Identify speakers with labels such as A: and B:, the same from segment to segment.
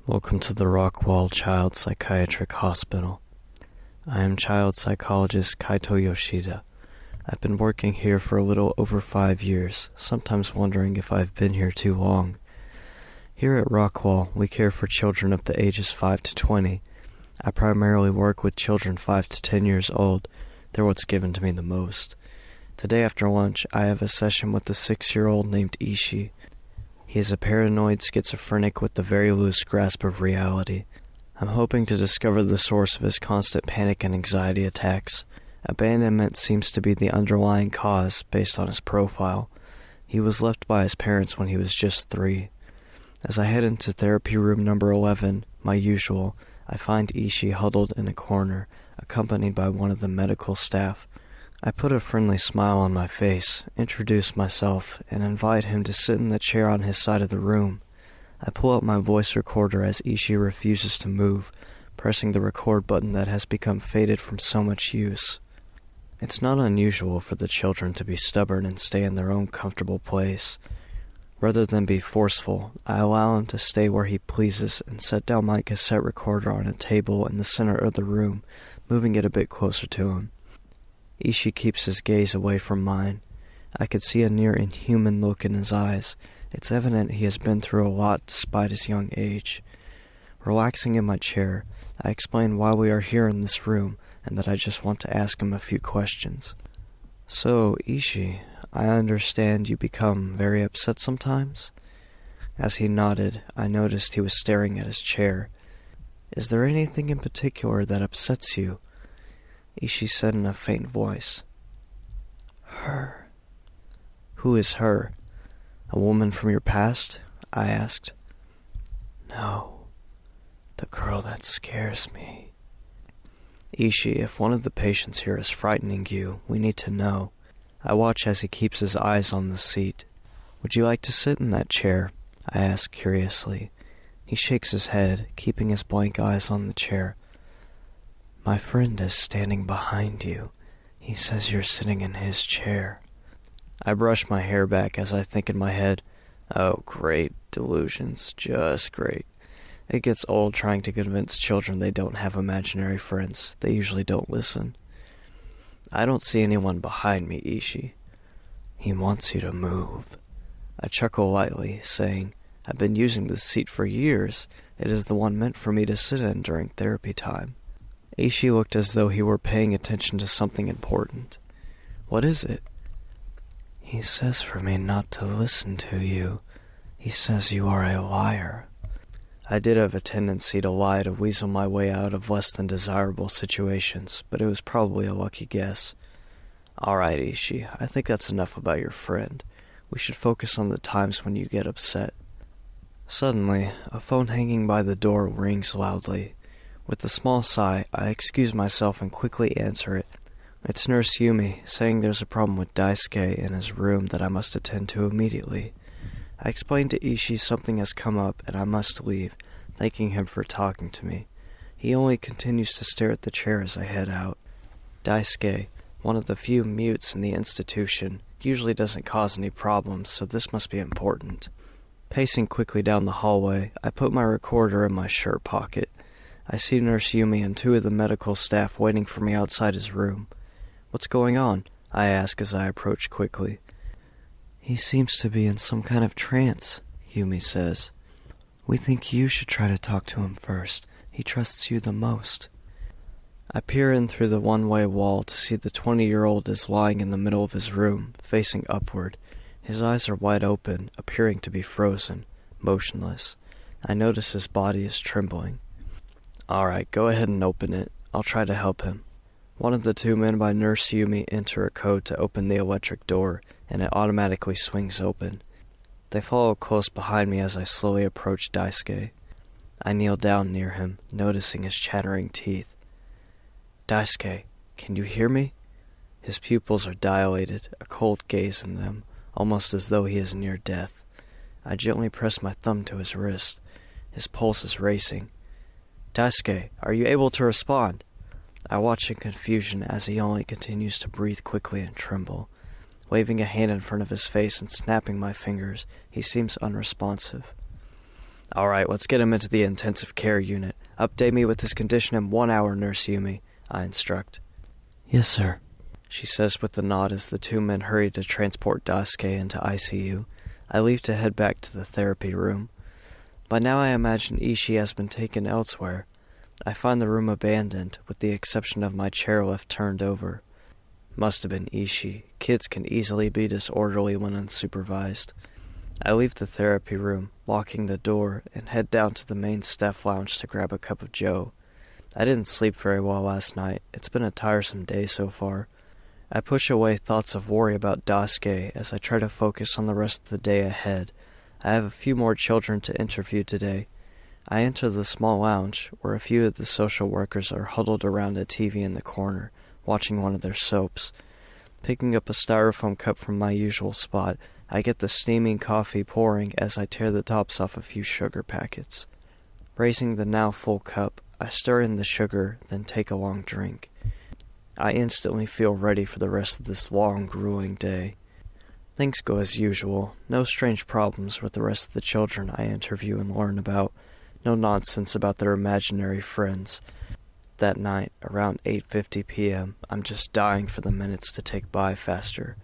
A: Welcome to the Rockwall Child Psychiatric Hospital. I am child psychologist Kaito Yoshida. I've been working here for a little over 5 years, sometimes wondering if I've been here too long. Here at Rockwall, we care for children of the ages 5 to 20. I primarily work with children 5 to 10 years old. They're what's given to me the most. Today after lunch, I have a session with a 6-year-old named Ishi. He is a paranoid schizophrenic with a very loose grasp of reality. I'm hoping to discover the source of his constant panic and anxiety attacks. Abandonment seems to be the underlying cause based on his profile. He was left by his parents when he was just 3. As I head into therapy room number 11, my usual, I find Ishi huddled in a corner, accompanied by one of the medical staff. I put a friendly smile on my face, introduce myself, and invite him to sit in the chair on his side of the room. I pull out my voice recorder as Ishi refuses to move, pressing the record button that has become faded from so much use. It's not unusual for the children to be stubborn and stay in their own comfortable place. Rather than be forceful, I allow him to stay where he pleases and set down my cassette recorder on a table in the center of the room, moving it a bit closer to him. Ishi keeps his gaze away from mine. I could see a near inhuman look in his eyes. It's evident he has been through a lot despite his young age. Relaxing in my chair, I explain why we are here in this room and that I just want to ask him a few questions. So, Ishi, I understand you become very upset sometimes? As he nodded, I noticed he was staring at his chair. Is there anything in particular that upsets you? Ishi said in a faint voice. Her. Who is her? A woman from your past? I asked. No, the girl that scares me. Ishi, if one of the patients here is frightening you, we need to know. I watch as he keeps his eyes on the seat. Would you like to sit in that chair? I ask curiously. He shakes his head, keeping his blank eyes on the chair. My friend is standing behind you. He says you're sitting in his chair. I brush my hair back as I think in my head, oh great, delusions, just great. It gets old trying to convince children they don't have imaginary friends. They usually don't listen. I don't see anyone behind me, Ishi. He wants you to move. I chuckle lightly, saying, I've been using this seat for years. It is the one meant for me to sit in during therapy time. Ishi looked as though he were paying attention to something important. What is it? He says for me not to listen to you. He says you are a liar. I did have a tendency to lie to weasel my way out of less than desirable situations, but it was probably a lucky guess. All right, Ishi, I think that's enough about your friend. We should focus on the times when you get upset. Suddenly, a phone hanging by the door rings loudly. With a small sigh, I excuse myself and quickly answer it. It's Nurse Yumi, saying there's a problem with Daisuke in his room that I must attend to immediately. I explain to Ishi something has come up and I must leave, thanking him for talking to me. He only continues to stare at the chair as I head out. Daisuke, one of the few mutes in the institution, usually doesn't cause any problems, so this must be important. Pacing quickly down the hallway, I put my recorder in my shirt pocket. I see Nurse Yumi and 2 of the medical staff waiting for me outside his room. What's going on? I ask as I approach quickly. He seems to be in some kind of trance, Yumi says. We think you should try to talk to him first. He trusts you the most. I peer in through the one-way wall to see the 20-year-old is lying in the middle of his room, facing upward. His eyes are wide open, appearing to be frozen, motionless. I notice his body is trembling. All right, go ahead and open it. I'll try to help him. One of the 2 men by Nurse Yumi enter a code to open the electric door, and it automatically swings open. They follow close behind me as I slowly approach Daisuke. I kneel down near him, noticing his chattering teeth. Daisuke, can you hear me? His pupils are dilated, a cold gaze in them, almost as though he is near death. I gently press my thumb to his wrist. His pulse is racing. Daisuke, are you able to respond? I watch in confusion as he only continues to breathe quickly and tremble. Waving a hand in front of his face and snapping my fingers, he seems unresponsive. Alright, let's get him into the intensive care unit. Update me with his condition in 1 hour, Nurse Yumi, I instruct.
B: Yes, sir,
A: she says with a nod as the two men hurry to transport Daisuke into ICU. I leave to head back to the therapy room. By now I imagine Ishii has been taken elsewhere. I find the room abandoned, with the exception of my chairlift turned over. Must have been Ishii. Kids can easily be disorderly when unsupervised. I leave the therapy room, locking the door, and head down to the main staff lounge to grab a cup of joe. I didn't sleep very well last night. It's been a tiresome day so far. I push away thoughts of worry about Daisuke as I try to focus on the rest of the day ahead. I have a few more children to interview today. I enter the small lounge, where a few of the social workers are huddled around a TV in the corner, watching one of their soaps. Picking up a styrofoam cup from my usual spot, I get the steaming coffee pouring as I tear the tops off a few sugar packets. Raising the now full cup, I stir in the sugar, then take a long drink. I instantly feel ready for the rest of this long, grueling day. Things go as usual. No strange problems with the rest of the children I interview and learn about. No nonsense about their imaginary friends. That night, around 8:50 p.m., I'm just dying for the minutes to tick by faster.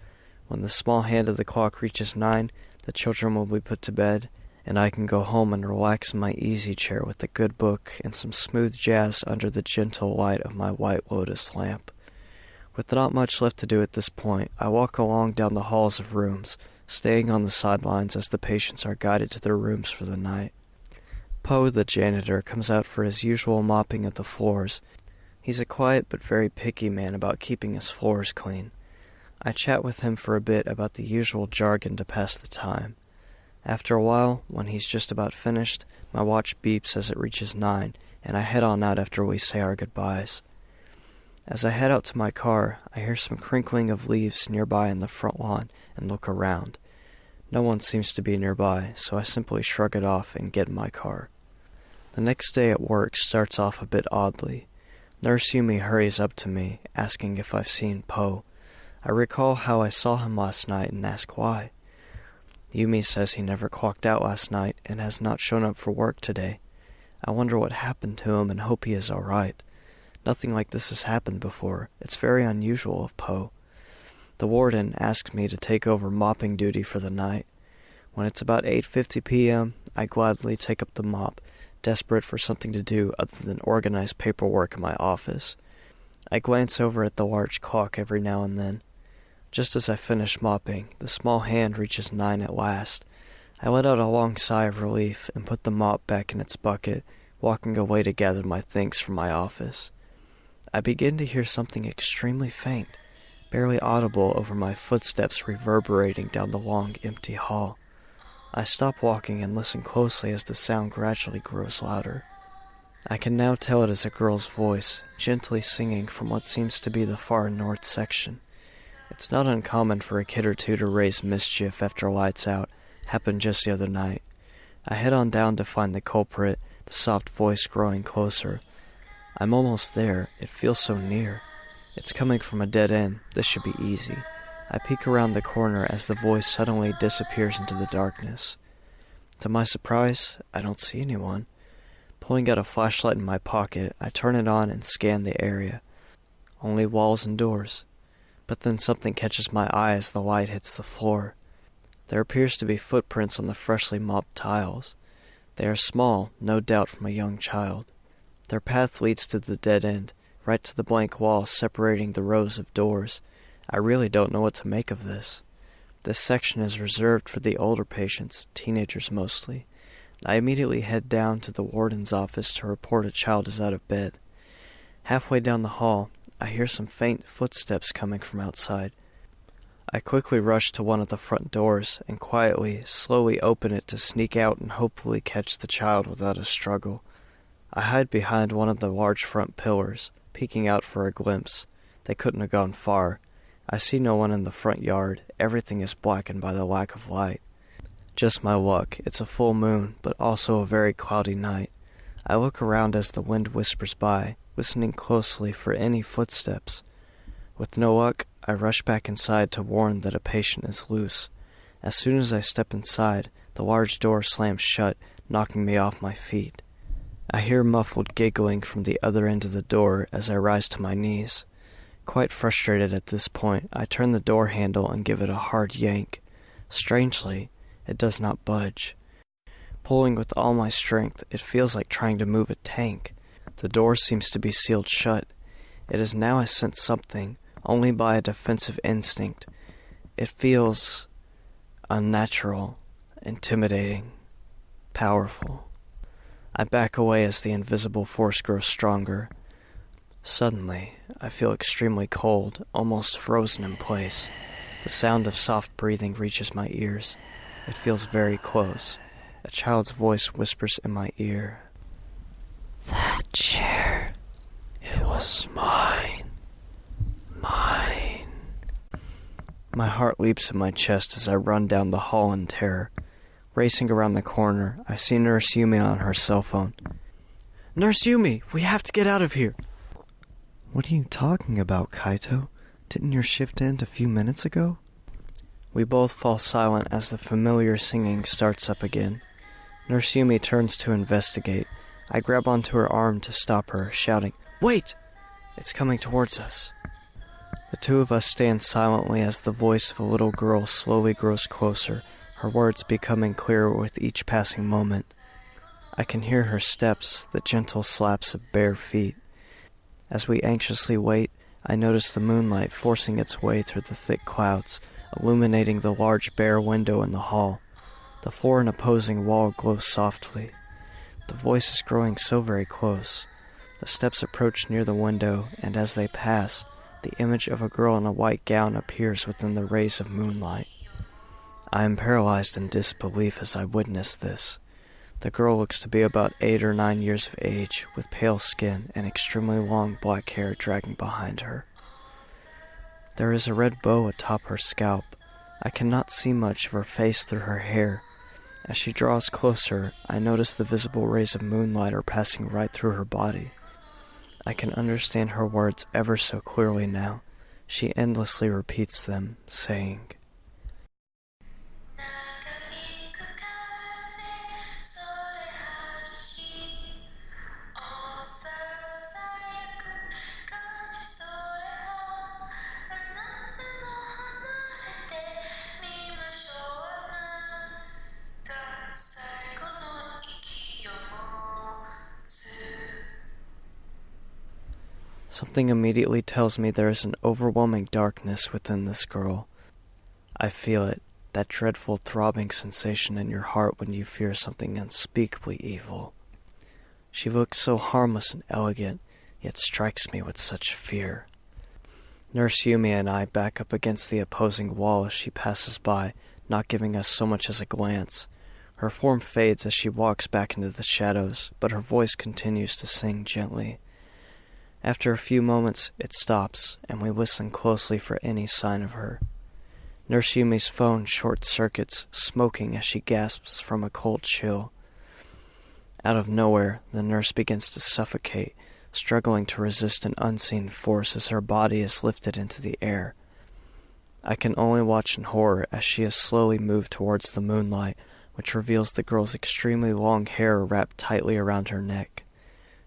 A: When the small hand of the clock reaches 9, the children will be put to bed, and I can go home and relax in my easy chair with a good book and some smooth jazz under the gentle light of my White Lotus lamp. With not much left to do at this point, I walk along down the halls of rooms, staying on the sidelines as the patients are guided to their rooms for the night. Poe, the janitor, comes out for his usual mopping of the floors. He's a quiet but very picky man about keeping his floors clean. I chat with him for a bit about the usual jargon to pass the time. After a while, when he's just about finished, my watch beeps as it reaches 9, and I head on out after we say our goodbyes. As I head out to my car, I hear some crinkling of leaves nearby in the front lawn and look around. No one seems to be nearby, so I simply shrug it off and get in my car. The next day at work starts off a bit oddly. Nurse Yumi hurries up to me, asking if I've seen Poe. I recall how I saw him last night and ask why. Yumi says he never clocked out last night and has not shown up for work today. I wonder what happened to him and hope he is all right. Nothing like this has happened before. It's very unusual of Poe. The warden asks me to take over mopping duty for the night. When it's about 8:50 p.m., I gladly take up the mop, desperate for something to do other than organize paperwork in my office. I glance over at the large clock every now and then. Just as I finish mopping, the small hand reaches 9 at last. I let out a long sigh of relief and put the mop back in its bucket, walking away to gather my things from my office. I begin to hear something extremely faint, barely audible over my footsteps reverberating down the long, empty hall. I stop walking and listen closely as the sound gradually grows louder. I can now tell it is a girl's voice, gently singing from what seems to be the far north section. It's not uncommon for a kid or two to raise mischief after lights out. Happened just the other night. I head on down to find the culprit, the soft voice growing closer. I'm almost there. It feels so near. It's coming from a dead end. This should be easy. I peek around the corner as the voice suddenly disappears into the darkness. To my surprise, I don't see anyone. Pulling out a flashlight in my pocket, I turn it on and scan the area. Only walls and doors. But then something catches my eye as the light hits the floor. There appears to be footprints on the freshly mopped tiles. They are small, no doubt from a young child. Their path leads to the dead end, right to the blank wall separating the rows of doors. I really don't know what to make of this. This section is reserved for the older patients, teenagers mostly. I immediately head down to the warden's office to report a child is out of bed. Halfway down the hall, I hear some faint footsteps coming from outside. I quickly rush to one of the front doors and quietly, slowly open it to sneak out and hopefully catch the child without a struggle. I hide behind one of the large front pillars, peeking out for a glimpse. They couldn't have gone far. I see no one in the front yard. Everything is blackened by the lack of light. Just my luck. It's a full moon, but also a very cloudy night. I look around as the wind whispers by, listening closely for any footsteps. With no luck, I rush back inside to warn that a patient is loose. As soon as I step inside, the large door slams shut, knocking me off my feet. I hear muffled giggling from the other end of the door as I rise to my knees. Quite frustrated at this point, I turn the door handle and give it a hard yank. Strangely, it does not budge. Pulling with all my strength, it feels like trying to move a tank. The door seems to be sealed shut. It is now I sense something, only by a defensive instinct. It feels unnatural, intimidating, powerful. I back away as the invisible force grows stronger. Suddenly, I feel extremely cold, almost frozen in place. The sound of soft breathing reaches my ears. It feels very close. A child's voice whispers in my ear. "That chair, it was mine. Mine." My heart leaps in my chest as I run down the hall in terror. Racing around the corner, I see Nurse Yumi on her cell phone. "Nurse Yumi, we have to get out of here." "What are you talking about, Kaito? Didn't your shift end a few minutes ago?" We both fall silent as the familiar singing starts up again. Nurse Yumi turns to investigate. I grab onto her arm to stop her, shouting, "Wait!" It's coming towards us. The two of us stand silently as the voice of a little girl slowly grows closer, her words becoming clearer with each passing moment. I can hear her steps, the gentle slaps of bare feet. As we anxiously wait, I notice the moonlight forcing its way through the thick clouds, illuminating the large bare window in the hall. The floor and opposing wall glow softly. The voice is growing so very close. The steps approach near the window, and as they pass, the image of a girl in a white gown appears within the rays of moonlight. I am paralyzed in disbelief as I witness this. The girl looks to be about 8 or 9 years of age, with pale skin and extremely long black hair dragging behind her. There is a red bow atop her scalp. I cannot see much of her face through her hair. As she draws closer, I notice the visible rays of moonlight are passing right through her body. I can understand her words ever so clearly now. She endlessly repeats them, saying, Something immediately tells me there is an overwhelming darkness within this girl. I feel it, that dreadful throbbing sensation in your heart when you fear something unspeakably evil. She looks so harmless and elegant, yet strikes me with such fear. Nurse Yumi and I back up against the opposing wall as she passes by, not giving us so much as a glance. Her form fades as she walks back into the shadows, but her voice continues to sing gently. After a few moments, it stops, and we listen closely for any sign of her. Nurse Yumi's phone short-circuits, smoking as she gasps from a cold chill. Out of nowhere, the nurse begins to suffocate, struggling to resist an unseen force as her body is lifted into the air. I can only watch in horror as she is slowly moved towards the moonlight, which reveals the girl's extremely long hair wrapped tightly around her neck.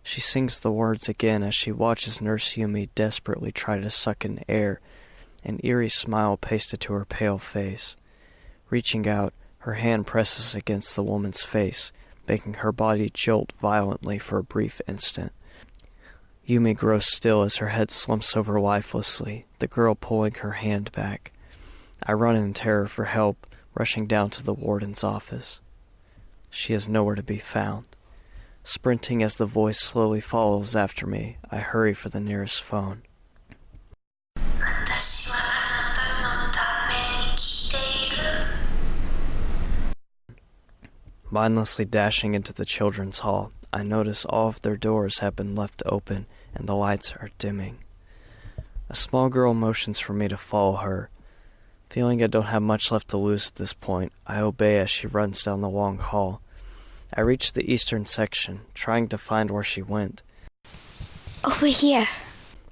A: She sings the words again as she watches Nurse Yumi desperately try to suck in air, an eerie smile pasted to her pale face. Reaching out, her hand presses against the woman's face, making her body jolt violently for a brief instant. Yumi grows still as her head slumps over lifelessly, the girl pulling her hand back. I run in terror for help, rushing down to the warden's office. She is nowhere to be found. Sprinting as the voice slowly follows after me, I hurry for the nearest phone. Mindlessly dashing into the children's hall, I notice all of their doors have been left open and the lights are dimming. A small girl motions for me to follow her. Feeling I don't have much left to lose at this point, I obey as she runs down the long hall. I reach the eastern section, trying to find where she went.
B: Over here.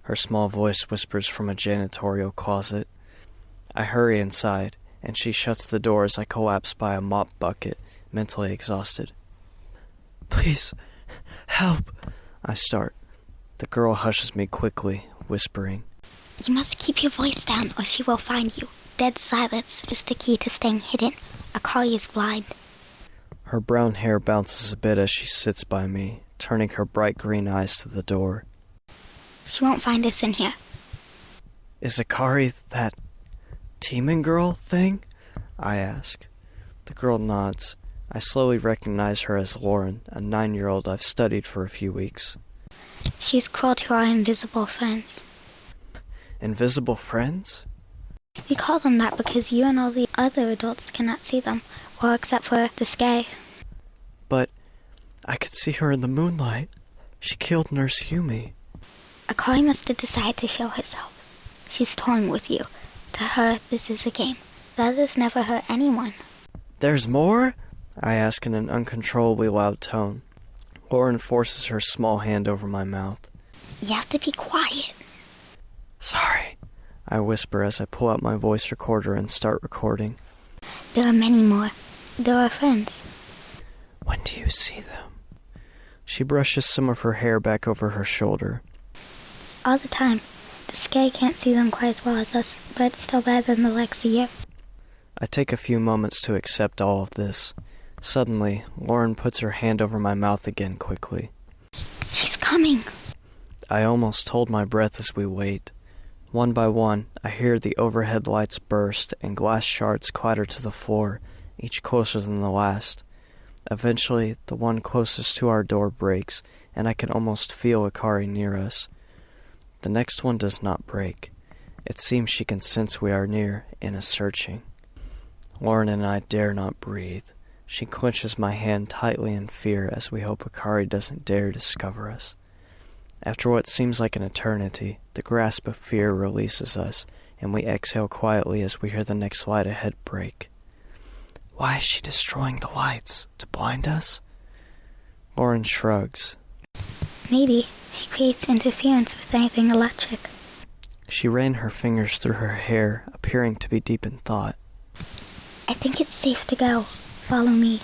A: Her small voice whispers from a janitorial closet. I hurry inside, and she shuts the door as I collapse by a mop bucket, mentally exhausted. Please, help, I start. The girl hushes me quickly, whispering,
B: You must keep your voice down or she will find you. Dead silence is the key to staying hidden. Akari is blind.
A: Her brown hair bounces a bit as she sits by me, turning her bright green eyes to the door.
B: She won't find us in here.
A: Is Akari that demon girl thing? I ask. The girl nods. I slowly recognize her as Lauren, a 9-year-old I've studied for a few weeks.
B: She's called to our invisible friends.
A: Invisible friends?
B: We call them that because you and all the other adults cannot see them, well, except for the sky.
A: But I could see her in the moonlight. She killed Nurse Yumi.
B: Akari must have decided to show herself. She's toying with you. To her, this is a game. The others never hurt anyone.
A: There's more? I ask in an uncontrollably loud tone. Lauren forces her small hand over my mouth.
B: You have to be quiet.
A: Sorry, I whisper as I pull out my voice recorder and start recording.
B: There are many more. There are friends.
A: When do you see them? She brushes some of her hair back over her shoulder.
B: All the time. The sky can't see them quite as well as us, but it's still better than the likes of you.
A: I take a few moments to accept all of this. Suddenly, Lauren puts her hand over my mouth again quickly.
B: She's coming.
A: I almost hold my breath as we wait. One by one, I hear the overhead lights burst and glass shards clatter to the floor, each closer than the last. Eventually, the one closest to our door breaks, and I can almost feel Akari near us. The next one does not break. It seems she can sense we are near and is searching. Lauren and I dare not breathe. She clenches my hand tightly in fear as we hope Akari doesn't dare discover us. After what seems like an eternity, the grasp of fear releases us, and we exhale quietly as we hear the next light ahead break. Why is she destroying the lights? To blind us? Lauren shrugs.
B: Maybe she creates interference with anything electric.
A: She ran her fingers through her hair, appearing to be deep in thought.
B: I think it's safe to go. Follow me.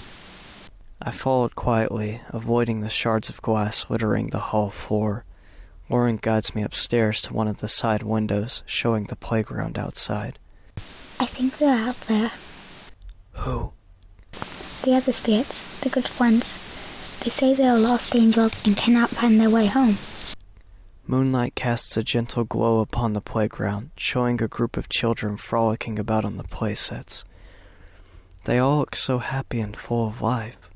A: I followed quietly, avoiding the shards of glass littering the hall floor. Lauren guides me upstairs to one of the side windows, showing the playground outside.
B: I think they're out there.
A: Who?
B: The other spirits, the good ones. They say they are lost angels and cannot find their way home.
A: Moonlight casts a gentle glow upon the playground, showing a group of children frolicking about on the playsets. They all look so happy and full of life.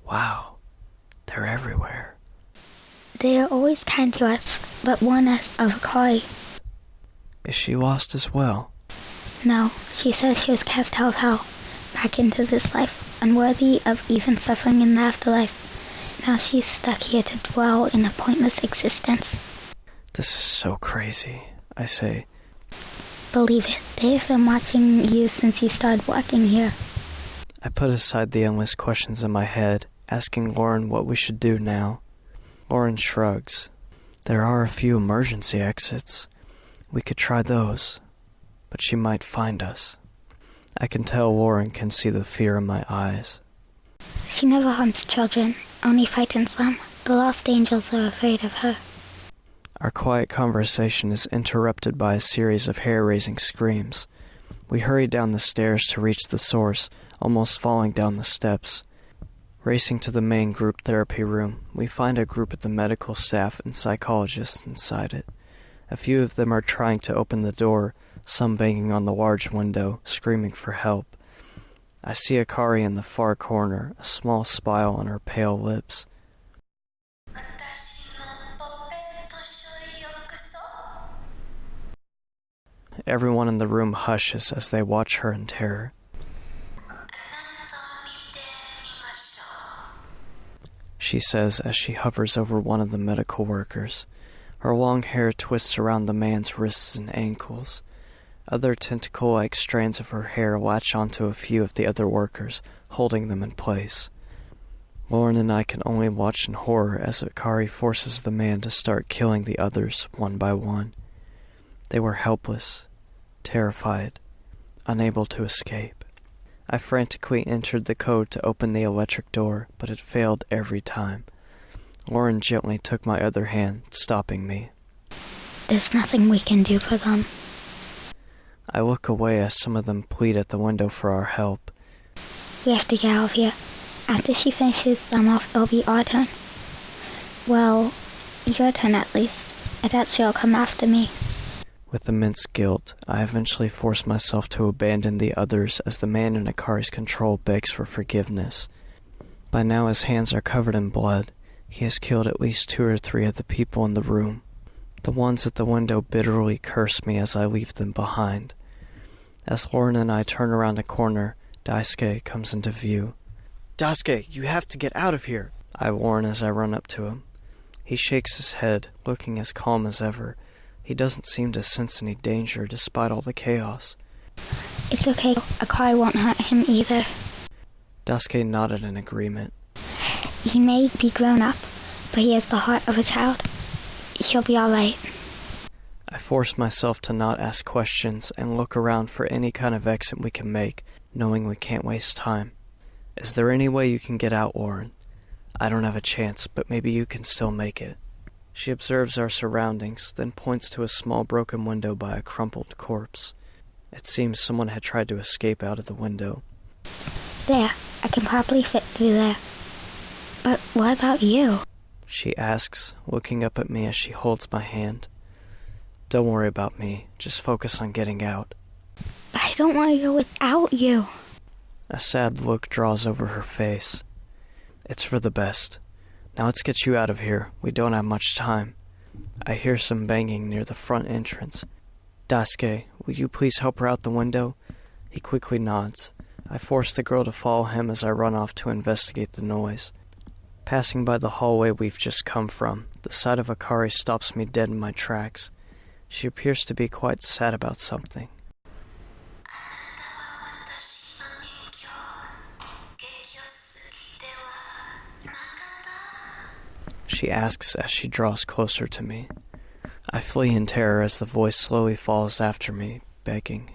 A: Wow, they're everywhere.
B: They are always kind to us, but warn us of Akari.
A: Is she lost as well?
B: No, she says she was cast out of hell, back into this life, unworthy of even suffering in the afterlife. Now she's stuck here to dwell in a pointless existence.
A: This is so crazy, I say.
B: Believe it, they've been watching you since you started walking here.
A: I put aside the endless questions in my head, asking Lauren what we should do now. Lauren shrugs. There are a few emergency exits. We could try those, but she might find us. I can tell Lauren can see the fear in my eyes.
B: She never harms children, only frightens them. The lost angels are afraid of her.
A: Our quiet conversation is interrupted by a series of hair-raising screams. We hurry down the stairs to reach the source, almost falling down the steps. Racing to the main group therapy room, we find a group of the medical staff and psychologists inside it. A few of them are trying to open the door, some banging on the large window, screaming for help. I see Akari in the far corner, a small smile on her pale lips. Everyone in the room hushes as they watch her in terror. She says as she hovers over one of the medical workers. Her long hair twists around the man's wrists and ankles. Other tentacle-like strands of her hair latch onto a few of the other workers, holding them in place. Lauren and I can only watch in horror as Akari forces the man to start killing the others one by one. They were helpless, terrified, unable to escape. I frantically entered the code to open the electric door, but it failed every time. Lauren gently took my other hand, stopping me.
B: There's nothing we can do for them.
A: I look away as some of them plead at the window for our help.
B: We have to get out of here. After she finishes them off, it'll be our turn. Well, your turn at least. I doubt she'll come after me.
A: With immense guilt, I eventually force myself to abandon the others as the man in Akari's control begs for forgiveness. By now his hands are covered in blood. He has killed at least 2 or 3 of the people in the room. The ones at the window bitterly curse me as I leave them behind. As Lauren and I turn around a corner, Daisuke comes into view. "Daisuke, you have to get out of here," I warn as I run up to him. He shakes his head, looking as calm as ever. He doesn't seem to sense any danger despite all the chaos.
B: It's okay. Akari won't hurt him either.
A: Daisuke nodded in agreement.
B: He may be grown up, but he has the heart of a child. He'll be alright.
A: I force myself to not ask questions and look around for any kind of exit we can make, knowing we can't waste time. "Is there any way you can get out, Lauren? I don't have a chance, but maybe you can still make it." She observes our surroundings, then points to a small broken window by a crumpled corpse. It seems someone had tried to escape out of the window.
B: There, I can probably fit through there. But what about you?
A: She asks, looking up at me as she holds my hand. "Don't worry about me, just focus on getting out."
B: But I don't want to go without you.
A: A sad look draws over her face. "It's for the best. Now let's get you out of here. We don't have much time." I hear some banging near the front entrance. "Daisuke, will you please help her out the window?" He quickly nods. I force the girl to follow him as I run off to investigate the noise. Passing by the hallway we've just come from, the sight of Akari stops me dead in my tracks. She appears to be quite sad about something. She asks as she draws closer to me. I flee in terror as the voice slowly falls after me, begging.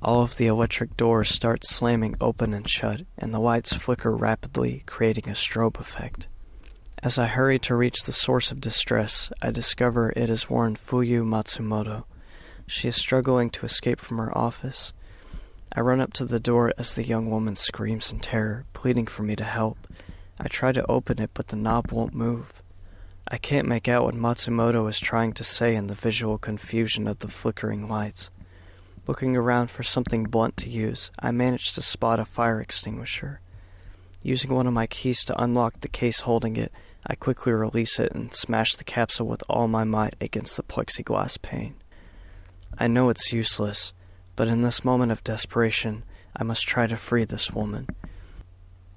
A: All of the electric doors start slamming open and shut, and the lights flicker rapidly, creating a strobe effect. As I hurry to reach the source of distress, I discover it is Warren Fuyu Matsumoto. She is struggling to escape from her office. I run up to the door as the young woman screams in terror, pleading for me to help. I try to open it, but the knob won't move. I can't make out what Matsumoto is trying to say in the visual confusion of the flickering lights. Looking around for something blunt to use, I manage to spot a fire extinguisher. Using one of my keys to unlock the case holding it, I quickly release it and smash the capsule with all my might against the plexiglass pane. I know it's useless, but in this moment of desperation, I must try to free this woman.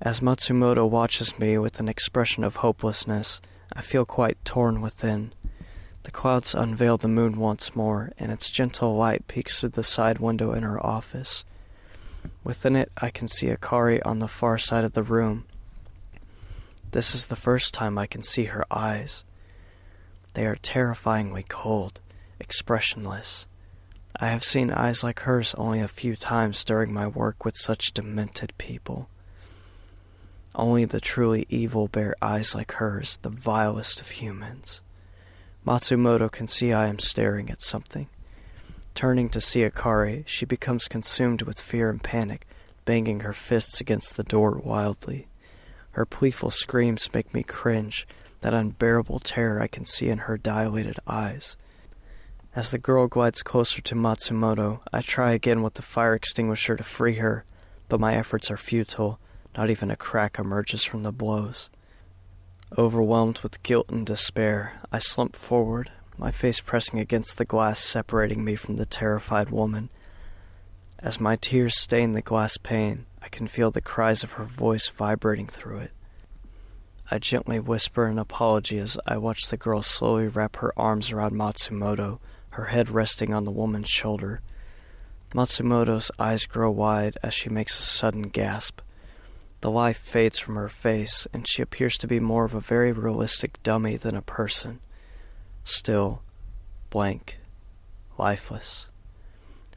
A: As Matsumoto watches me with an expression of hopelessness, I feel quite torn within. The clouds unveil the moon once more, and its gentle light peeks through the side window in her office. Within it, I can see Akari on the far side of the room. This is the first time I can see her eyes. They are terrifyingly cold, expressionless. I have seen eyes like hers only a few times during my work with such demented people. Only the truly evil bear eyes like hers, the vilest of humans. Matsumoto can see I am staring at something. Turning to see Akari, she becomes consumed with fear and panic, banging her fists against the door wildly. Her pleadful screams make me cringe, that unbearable terror I can see in her dilated eyes. As the girl glides closer to Matsumoto, I try again with the fire extinguisher to free her, but my efforts are futile. Not even a crack emerges from the blows. Overwhelmed with guilt and despair, I slump forward, my face pressing against the glass separating me from the terrified woman. As my tears stain the glass pane, I can feel the cries of her voice vibrating through it. I gently whisper an apology as I watch the girl slowly wrap her arms around Matsumoto, her head resting on the woman's shoulder. Matsumoto's eyes grow wide as she makes a sudden gasp. The life fades from her face, and she appears to be more of a very realistic dummy than a person. Still, blank, lifeless.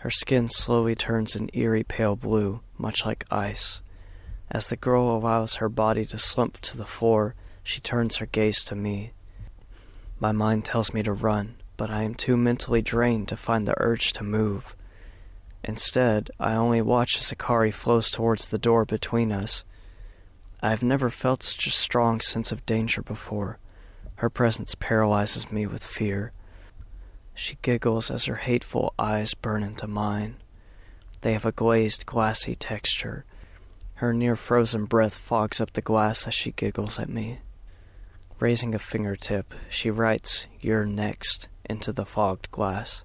A: Her skin slowly turns an eerie pale blue, much like ice. As the girl allows her body to slump to the floor, she turns her gaze to me. My mind tells me to run, but I am too mentally drained to find the urge to move. Instead, I only watch as Akari flows towards the door between us. I have never felt such a strong sense of danger before. Her presence paralyzes me with fear. She giggles as her hateful eyes burn into mine. They have a glazed, glassy texture. Her near-frozen breath fogs up the glass as she giggles at me. Raising a fingertip, she writes, "You're next," into the fogged glass.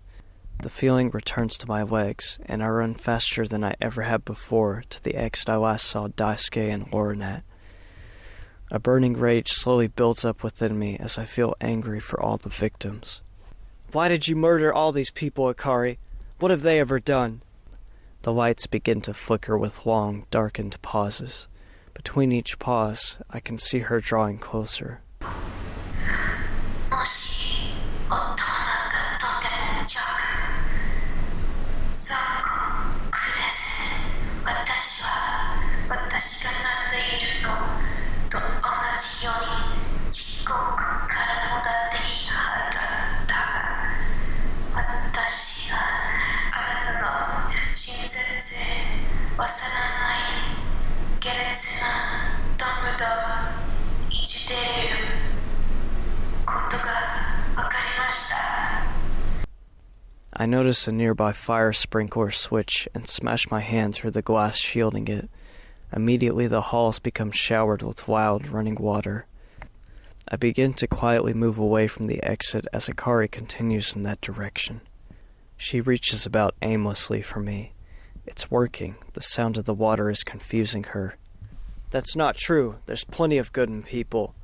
A: The feeling returns to my legs, and I run faster than I ever had before to the exit I last saw Daisuke and Lauren at. A burning rage slowly builds up within me as I feel angry for all the victims. "Why did you murder all these people, Akari? What have they ever done?" The lights begin to flicker with long, darkened pauses. Between each pause, I can see her drawing closer. I notice a nearby fire sprinkler switch and smash my hand through the glass shielding it. Immediately the halls become showered with wild running water. I begin to quietly move away from the exit as Akari continues in that direction. She reaches about aimlessly for me. It's working. The sound of the water is confusing her. "That's not true. There's plenty of good in people."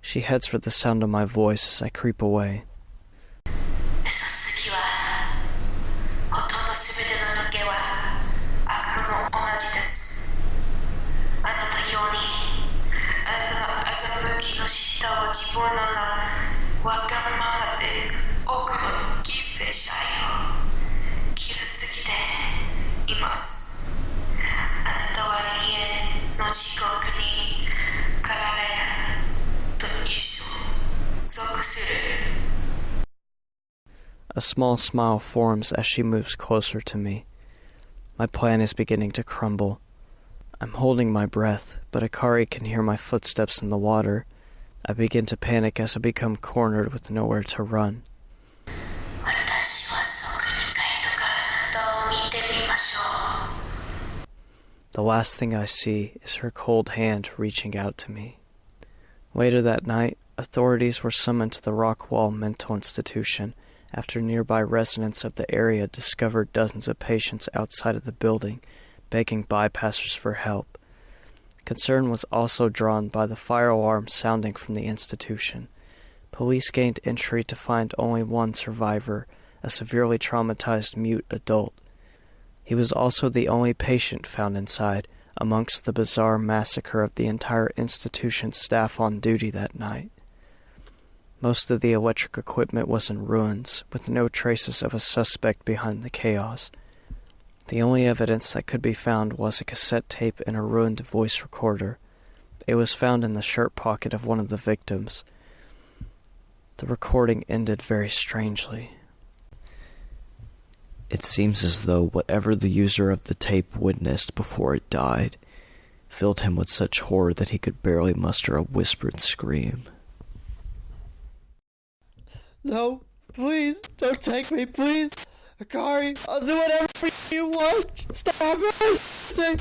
A: She heads for the sound of my voice as I creep away. A small smile forms as she moves closer to me. My plan is beginning to crumble. I'm holding my breath, but Akari can hear my footsteps in the water. I begin to panic as I become cornered with nowhere to run. The last thing I see is her cold hand reaching out to me. Later that night, authorities were summoned to the Rockwall Mental Institution after nearby residents of the area discovered dozens of patients outside of the building, begging bypassers for help. Concern was also drawn by the fire alarm sounding from the institution. Police gained entry to find only one survivor, a severely traumatized mute adult. He was also the only patient found inside, amongst the bizarre massacre of the entire institution's staff on duty that night. Most of the electric equipment was in ruins, with no traces of a suspect behind the chaos. The only evidence that could be found was a cassette tape and a ruined voice recorder. It was found in the shirt pocket of one of the victims. The recording ended very strangely. It seems as though whatever the user of the tape witnessed before it died filled him with such horror that he could barely muster a whispered scream.
C: No, please, don't take me, please. Akari, I'll do whatever you want. Stop mercy.